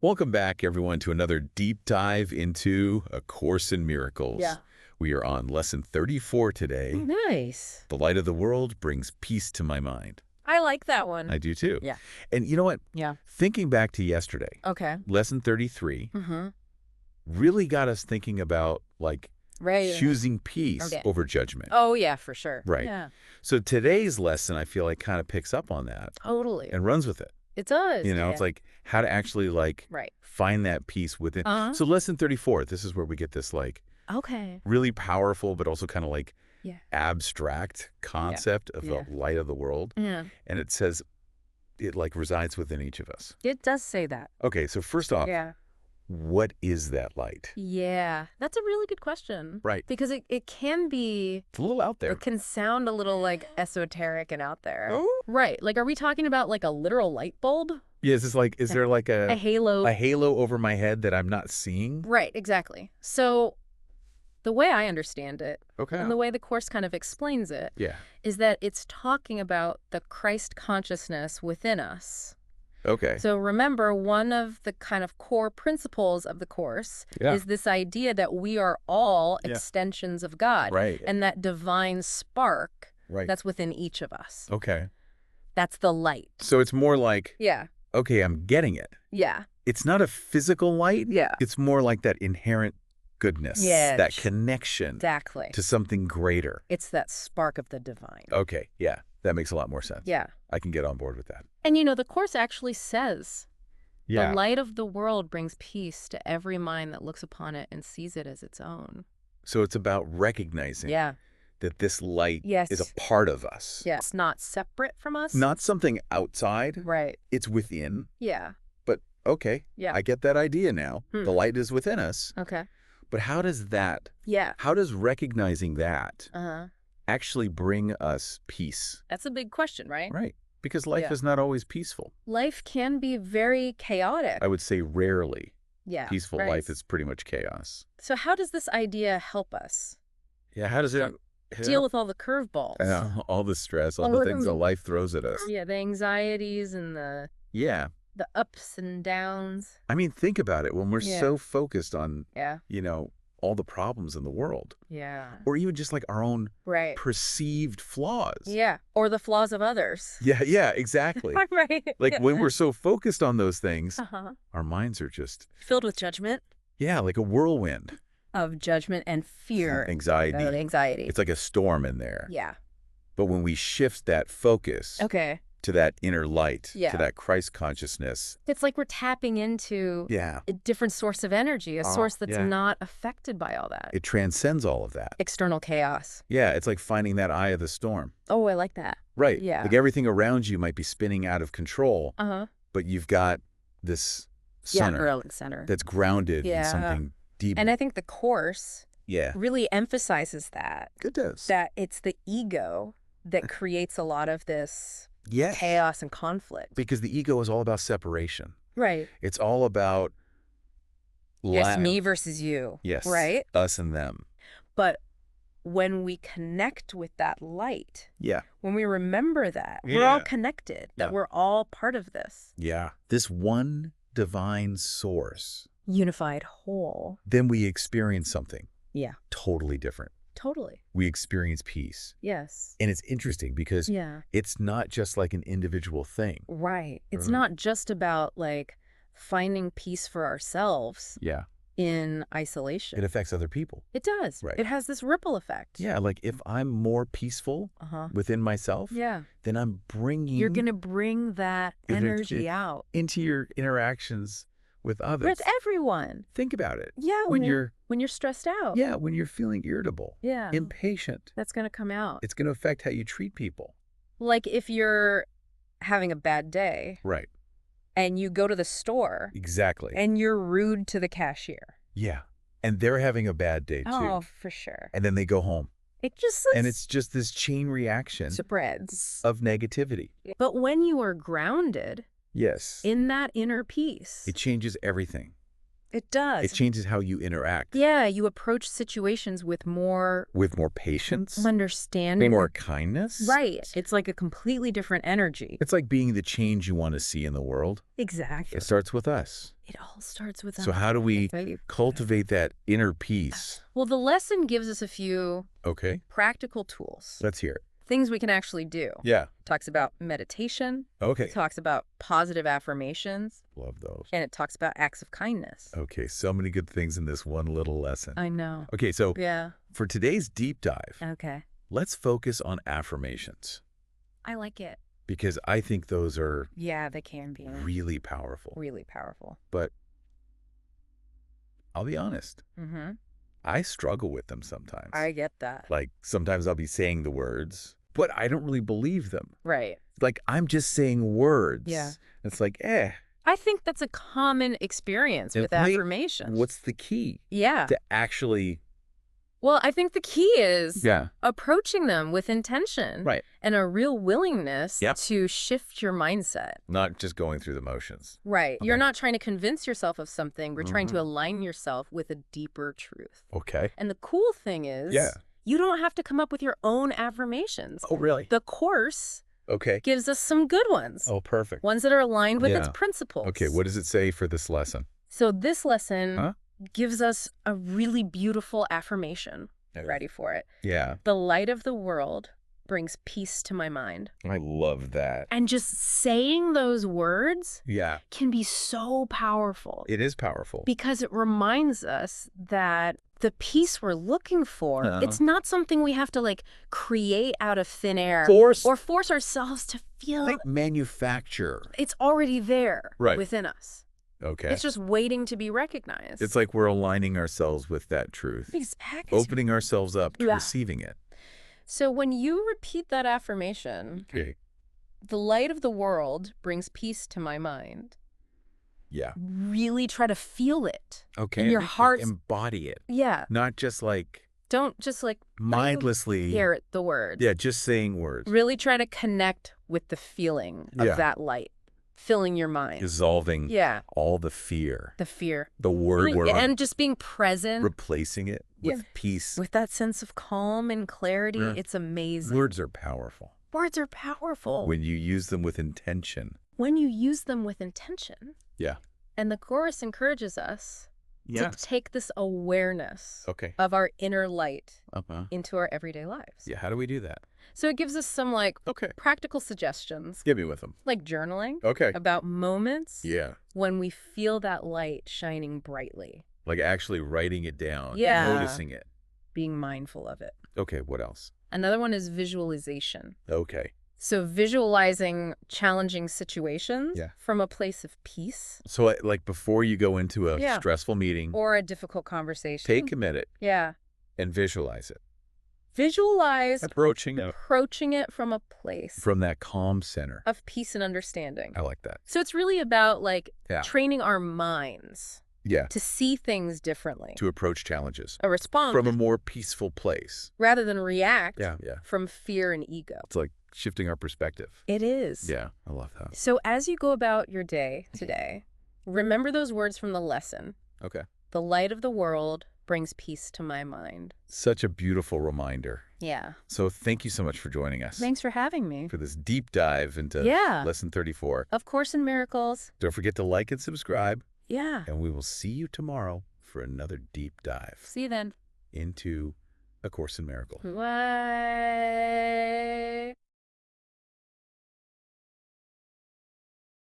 Welcome back, everyone, to another deep dive into A Course in Miracles. Yeah. We are on lesson 34 today. Nice. The light of the world brings peace to my mind. I like that one. I do too. Yeah. And you know what? Yeah. Thinking back to yesterday, Okay. lesson 33 Mm-hmm. really got us thinking about, like, Right. choosing peace Okay. over judgment. Oh, yeah, for sure. Right. Yeah. So today's lesson, I feel like, kind of picks up on that Totally. and runs with it. It does. You know, it's like how to actually, like, right. find that peace within. Uh-huh. So lesson 34, this is where we get this, like, Okay. really powerful, but also kind of like Yeah. abstract concept of Yeah. the light of the world. Yeah. And it says it like resides within each of us. It does say that. Okay, so first off, Yeah. what is that light? Yeah. That's a really good question. Right. Because it can be, It's a little out there. it can sound a little like esoteric and out there. Oh. Right. Like, are we talking about like a literal light bulb? Yeah, is there like A halo? a halo over my head that I'm not seeing? Right. Exactly. So the way I understand it, Okay. and the way the Course kind of explains it, Yeah. is that it's talking about the Christ consciousness within us. Okay. So remember, one of the kind of core principles of the Course Yeah. is this idea that we are all Yeah. extensions of God. Right. And that divine spark Right. that's within each of us. Okay. That's the light. So it's more like, Yeah. okay, I'm getting it. Yeah. It's not a physical light. Yeah. It's more like that inherent goodness, Yes. that connection Exactly. to something greater. It's that spark of the divine. Okay, yeah, that makes a lot more sense. Yeah. I can get on board with that. And you know, the Course actually says, Yeah, the light of the world brings peace to every mind that looks upon it and sees it as its own. so it's about recognizing Yeah. that this light Yes. is a part of us. Yeah. It's not separate from us. Not something outside, Right. it's within. Yeah. But okay, Yeah. I get that idea now. Hmm. The light is within us. Okay. But how does Yeah. recognizing that Uh-huh. actually bring us peace? That's a big question, right? Right, because life Yeah. is not always peaceful. Life can be very chaotic. I would say rarely. Yeah. Peaceful right. life is pretty much chaos. So how does this idea help us Yeah, how does it deal with all the curveballs? all the stress, all All the of things that them. life throws at us? Yeah, the anxieties and the Yeah. ups and downs. I mean, think about it. When we're Yeah. so focused on, Yeah. all the problems in the world, Yeah. or even just like our own Right. perceived flaws. Yeah. Or the flaws of others. Yeah, exactly. Right. Like Yeah. when we're so focused on those things, Uh-huh. our minds are just, Filled with judgment. yeah, like a whirlwind. Of judgment and fear. Anxiety. Anxiety. It's like a storm in there. Yeah. But when we shift that focus Okay. to that inner light, Yeah. to that Christ consciousness, It's like we're tapping into yeah, a different source of energy, a source that's yeah. not affected by all that. it transcends all of that. External chaos. Yeah, it's like finding that eye of the storm. Oh, I like that. Right. Yeah. Like everything around you might be spinning out of control, Uh-huh. but you've got this Yeah, center relic center. that's grounded in Yeah. something deep. And I think the Course yeah. really emphasizes that It does. that it's the ego that creates a lot of this Yes. chaos and conflict. Because the ego is all about separation. Right. It's all about Yes, me versus you. Yes. Right? Us and them. But when we connect with that light, Yeah. when we remember that, we're all Yeah. connected, that Yeah. we're all part of this Yeah. This one divine source, unified whole. then we experience something Yeah. totally different. Totally. We experience peace. Yes. And it's interesting because Yeah. it's not just like an individual thing. Right. It's Right. not just about like finding peace for ourselves Yeah. in isolation. It affects other people. It does. Right. It has this ripple effect. Yeah. Like if I'm more peaceful Uh-huh. within myself, Yeah. then I'm bringing You're going to bring that energy it- out. into your interactions with others. With everyone. Think about it. Yeah. When you're when you're stressed out. yeah, when you're feeling irritable, Yeah. impatient, That's going to come out. it's going to affect how you treat people. Like if you're having a bad day Right. and you go to the store Exactly. and you're rude to the cashier. Yeah. And they're having a bad day too. Oh, for sure. And then they go home. It just And it's just this chain reaction spreads. of negativity. But when you are grounded Yes. in that inner peace, It changes everything. It does. It changes how you interact. Yeah, you approach situations with more With more patience, understanding. more kindness. Right. It's like a completely different energy. It's like being the change you want to see in the world. Exactly. It starts with us. It all starts with So us. how do we Right. cultivate that inner peace? Well, the lesson gives us a few Okay, practical tools, let's hear it. things we can actually do. Yeah. Talks about meditation. Okay. It talks about positive affirmations, Love those. and it talks about acts of kindness. Okay, so many good things in this one little lesson. I know. Okay, so Yeah. for today's deep dive, Okay. let's focus on affirmations I like it. because I think those are Yeah, they can be really powerful. really powerful. But I'll be honest, Mm-hmm. I struggle with them sometimes. I get that. Like sometimes I'll be saying the words, but I don't really believe them. Right. Like I'm just saying words. Yeah. It's like, I think that's a common experience with right? affirmations. What's the key Yeah. to actually? Well, I think the key is Yeah. approaching them with intention Right. and a real willingness Yep. to shift your mindset. Not just going through the motions. Right. Okay. You're not trying to convince yourself of something. We're trying to Mhm. align yourself with a deeper truth. Okay. And the cool thing is, Yeah. you don't have to come up with your own affirmations. Oh, really? The Course Okay. gives us some good ones. Oh, perfect. Ones that are aligned with its Yeah. principles. Okay, what does it say for this lesson? So this lesson Huh? gives us a really beautiful affirmation. Okay. Ready for it. Yeah. The light of the world brings peace to my mind. I love that. And just saying those words Yeah. can be so powerful It is powerful. because it reminds us that the peace we're looking for, it's not something we have to like create out of thin air Force. or force ourselves to feel. Like manufacture. It's already there Right. within us. Okay. It's just waiting to be recognized. It's like we're aligning ourselves with that truth. exactly. Opening ourselves up to Yeah. receiving it. So when you repeat that affirmation, Okay. the light of the world brings peace to my mind. Yeah. Really try to feel it. Okay. In your heart. Embody it. Yeah. Not just like Don't just like mindlessly. hear the words. Yeah, just saying words. Really try to connect with the feeling of Yeah. that light filling your mind. Dissolving Yeah. all the fear. The fear. The word we're And just being present replacing it with Yeah. peace. with that sense of calm and clarity. Yeah. It's amazing. Words are powerful. Words are powerful. When you use them with intention. When you use them with intention. Yeah. And the Course encourages us Yeah. to take this awareness Okay. of our inner light Uh-huh. into our everyday lives. Yeah, how do we do that? So it gives us some like Okay. practical suggestions, Give me with them. like journaling Okay. about moments Yeah. when we feel that light shining brightly, Like actually writing it down. Yeah. Noticing it. being mindful of it. Okay, what else? Another one is visualization. Okay. So visualizing challenging situations Yeah. from a place of peace So like before you go into a Yeah. stressful meeting, or a difficult conversation. take a minute Yeah. and visualize it. Visualize Approaching it from a place from that calm center. of peace and understanding. I like that. So it's really about like Yeah. training our minds Yeah. to see things differently, To approach challenges a response from a more peaceful place. rather than react Yeah. Yeah. from fear and ego. It's like shifting our perspective. It is. Yeah. I love that. So as you go about your day today, remember those words from the lesson. Okay. The light of the world brings peace to my mind. Such a beautiful reminder. Yeah. So thank you so much for joining us Thanks for having me. for this deep dive into Yeah. lesson 34. Of Course in Miracles. Don't forget to like and subscribe, Yeah. and we will see you tomorrow for another deep dive See you then. into A Course in Miracles. Bye.